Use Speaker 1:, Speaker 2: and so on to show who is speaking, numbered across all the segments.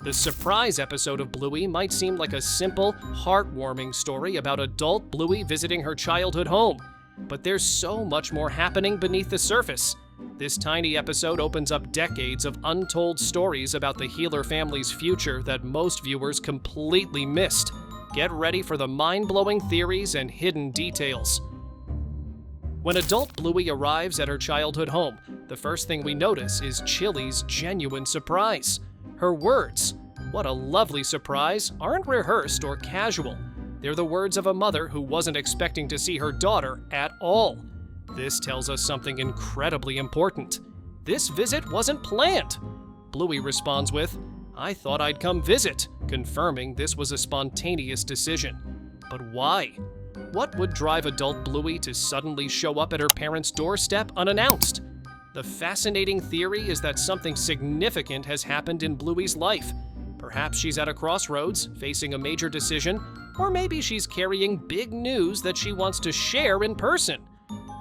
Speaker 1: The surprise episode of Bluey might seem like a simple, heartwarming story about adult Bluey visiting her childhood home, but there's so much more happening beneath the surface. This tiny episode opens up decades of untold stories about the Healer family's future that most viewers completely missed. Get ready for the mind-blowing theories and hidden details. When adult Bluey arrives at her childhood home, the first thing we notice is Chili's genuine surprise. Her words, "What a lovely surprise," aren't rehearsed or casual. They're the words of a mother who wasn't expecting to see her daughter at all. This tells us something incredibly important. This visit wasn't planned. Bluey responds with, "I thought I'd come visit," confirming this was a spontaneous decision. But why? What would drive adult Bluey to suddenly show up at her parents' doorstep unannounced? The fascinating theory is that something significant has happened in Bluey's life. Perhaps she's at a crossroads, facing a major decision, or maybe she's carrying big news that she wants to share in person.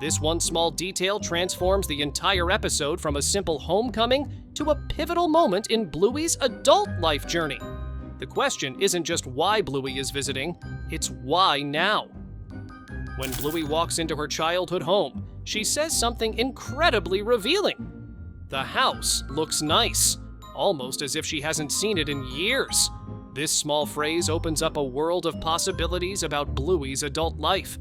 Speaker 1: This one small detail transforms the entire episode from a simple homecoming to a pivotal moment in Bluey's adult life journey. The question isn't just why Bluey is visiting, it's why now. When Bluey walks into her childhood home, she says something incredibly revealing. The house looks nice, almost as if she hasn't seen it in years. This small phrase opens up a world of possibilities about Bluey's adult life.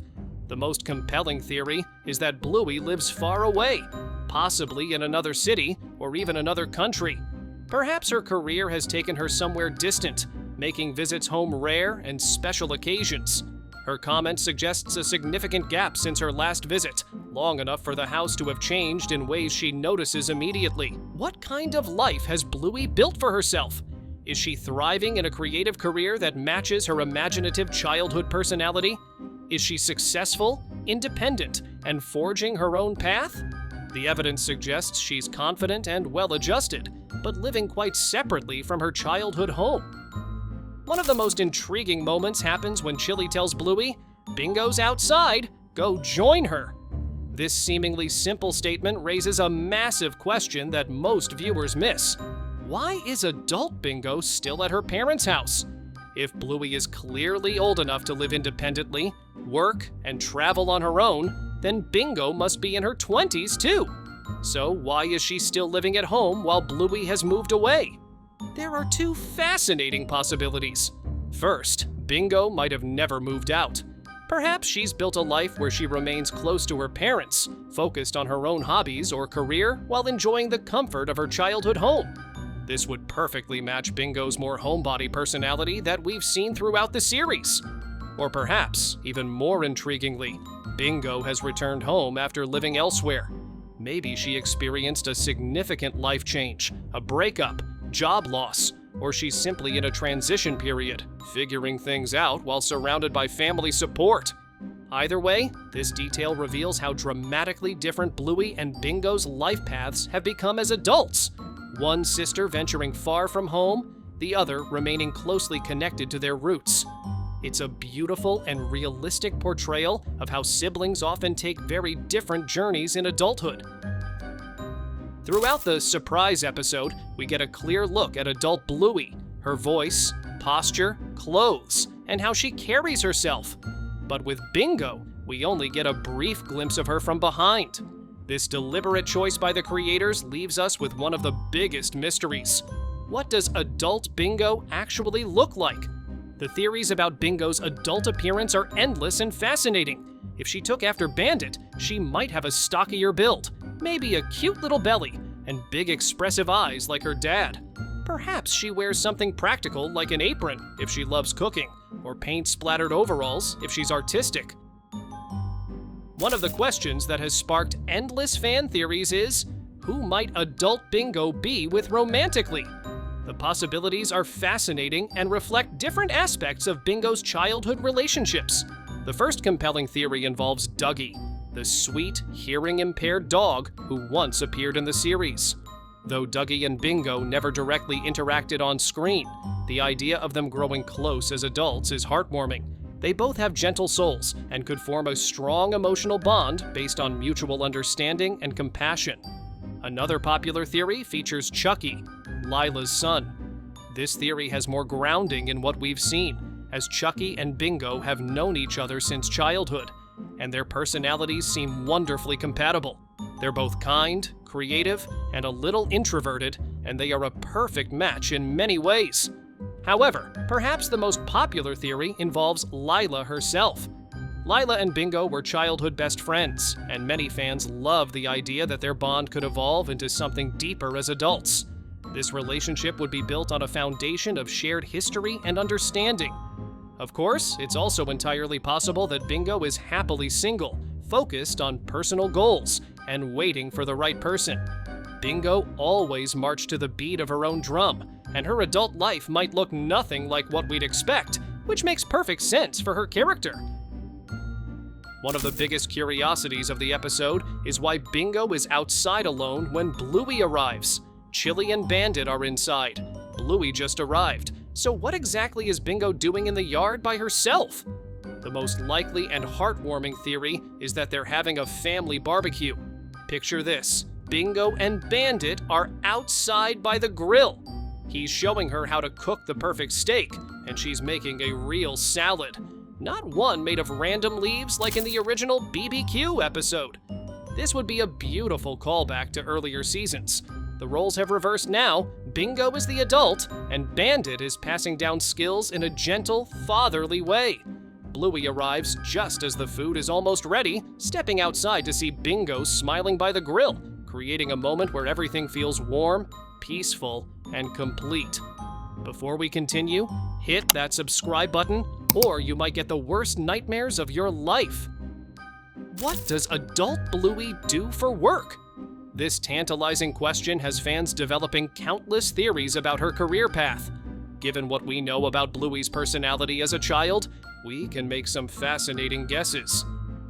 Speaker 1: The most compelling theory is that Bluey lives far away, possibly in another city or even another country. Perhaps her career has taken her somewhere distant, making visits home rare and special occasions. Her comment suggests a significant gap since her last visit, long enough for the house to have changed in ways she notices immediately. What kind of life has Bluey built for herself? Is she thriving in a creative career that matches her imaginative childhood personality? Is she successful, independent, and forging her own path? The evidence suggests she's confident and well-adjusted, but living quite separately from her childhood home. One of the most intriguing moments happens when Chili tells Bluey, "Bingo's outside, go join her." This seemingly simple statement raises a massive question that most viewers miss. Why is adult Bingo still at her parents' house? If Bluey is clearly old enough to live independently, work, and travel on her own, then Bingo must be in her 20s too. So why is she still living at home while Bluey has moved away? There are two fascinating possibilities. First, Bingo might have never moved out. Perhaps she's built a life where she remains close to her parents, focused on her own hobbies or career while enjoying the comfort of her childhood home. This would perfectly match Bingo's more homebody personality that we've seen throughout the series. Or perhaps, even more intriguingly, Bingo has returned home after living elsewhere. Maybe she experienced a significant life change, a breakup, job loss, or she's simply in a transition period, figuring things out while surrounded by family support. Either way, this detail reveals how dramatically different Bluey and Bingo's life paths have become as adults. One sister venturing far from home, the other remaining closely connected to their roots. It's a beautiful and realistic portrayal of how siblings often take very different journeys in adulthood. Throughout the surprise episode, we get a clear look at adult Bluey, her voice, posture, clothes, and how she carries herself. But with Bingo, we only get a brief glimpse of her from behind. This deliberate choice by the creators leaves us with one of the biggest mysteries. What does adult Bingo actually look like? The theories about Bingo's adult appearance are endless and fascinating. If she took after Bandit, she might have a stockier build, maybe a cute little belly, and big expressive eyes like her dad. Perhaps she wears something practical like an apron if she loves cooking, or paint-splattered overalls if she's artistic. One of the questions that has sparked endless fan theories is, who might adult Bingo be with romantically? The possibilities are fascinating and reflect different aspects of Bingo's childhood relationships. The first compelling theory involves Dougie, the sweet, hearing-impaired dog who once appeared in the series. Though Dougie and Bingo never directly interacted on screen, the idea of them growing close as adults is heartwarming. They both have gentle souls and could form a strong emotional bond based on mutual understanding and compassion. Another popular theory features Chucky, Lila's son. This theory has more grounding in what we've seen, as Chucky and Bingo have known each other since childhood, and their personalities seem wonderfully compatible. They're both kind, creative, and a little introverted, and they are a perfect match in many ways. However, perhaps the most popular theory involves Lila herself. Lila and Bingo were childhood best friends, and many fans love the idea that their bond could evolve into something deeper as adults. This relationship would be built on a foundation of shared history and understanding. Of course, it's also entirely possible that Bingo is happily single, focused on personal goals, and waiting for the right person. Bingo always marched to the beat of her own drum, and her adult life might look nothing like what we'd expect, which makes perfect sense for her character. One of the biggest curiosities of the episode is why Bingo is outside alone when Bluey arrives. Chili and Bandit are inside. Bluey just arrived. So what exactly is Bingo doing in the yard by herself? The most likely and heartwarming theory is that they're having a family barbecue. Picture this. Bingo and Bandit are outside by the grill. He's showing her how to cook the perfect steak, and she's making a real salad. Not one made of random leaves like in the original BBQ episode. This would be a beautiful callback to earlier seasons. The roles have reversed now. Bingo is the adult, and Bandit is passing down skills in a gentle, fatherly way. Bluey arrives just as the food is almost ready, stepping outside to see Bingo smiling by the grill, creating a moment where everything feels warm, peaceful, and complete. Before we continue, hit that subscribe button, or you might get the worst nightmares of your life. What does adult Bluey do for work? This tantalizing question has fans developing countless theories about her career path. Given what we know about Bluey's personality as a child, we can make some fascinating guesses.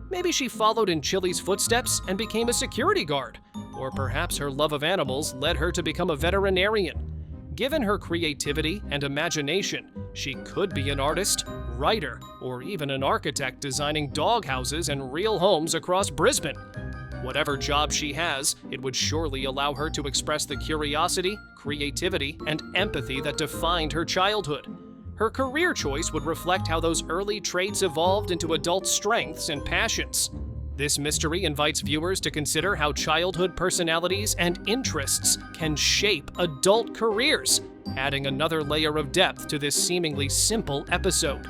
Speaker 1: Maybe she followed in Chili's footsteps and became a security guard, or perhaps her love of animals led her to become a veterinarian. Given her creativity and imagination, she could be an artist, writer, or even an architect designing dog houses and real homes across Brisbane. Whatever job she has, it would surely allow her to express the curiosity, creativity, and empathy that defined her childhood. Her career choice would reflect how those early traits evolved into adult strengths and passions. This mystery invites viewers to consider how childhood personalities and interests can shape adult careers, adding another layer of depth to this seemingly simple episode.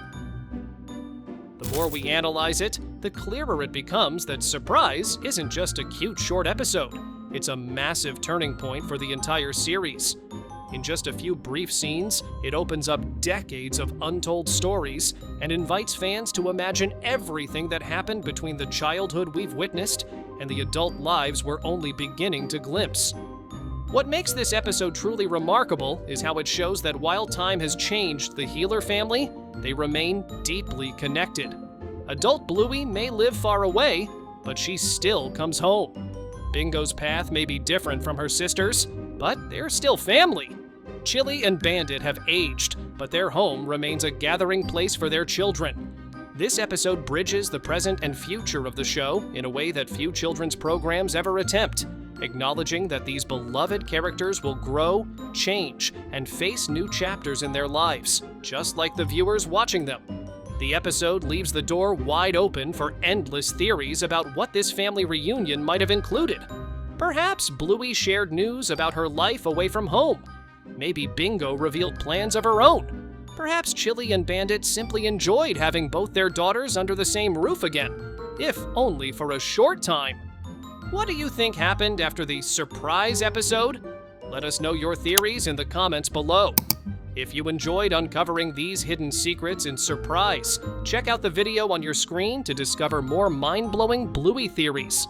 Speaker 1: The more we analyze it, the clearer it becomes that Surprise isn't just a cute short episode. It's a massive turning point for the entire series. In just a few brief scenes, it opens up decades of untold stories and invites fans to imagine everything that happened between the childhood we've witnessed and the adult lives we're only beginning to glimpse. What makes this episode truly remarkable is how it shows that while time has changed the Healer family, they remain deeply connected. Adult Bluey may live far away, but she still comes home. Bingo's path may be different from her sister's, but they're still family. Chili and Bandit have aged, but their home remains a gathering place for their children. This episode bridges the present and future of the show in a way that few children's programs ever attempt, acknowledging that these beloved characters will grow, change, and face new chapters in their lives, just like the viewers watching them. The episode leaves the door wide open for endless theories about what this family reunion might have included. Perhaps Bluey shared news about her life away from home. Maybe Bingo revealed plans of her own. Perhaps Chili and Bandit simply enjoyed having both their daughters under the same roof again, if only for a short time. What do you think happened after the surprise episode? Let us know your theories in the comments below. If you enjoyed uncovering these hidden secrets in Surprise, check out the video on your screen to discover more mind-blowing Bluey theories.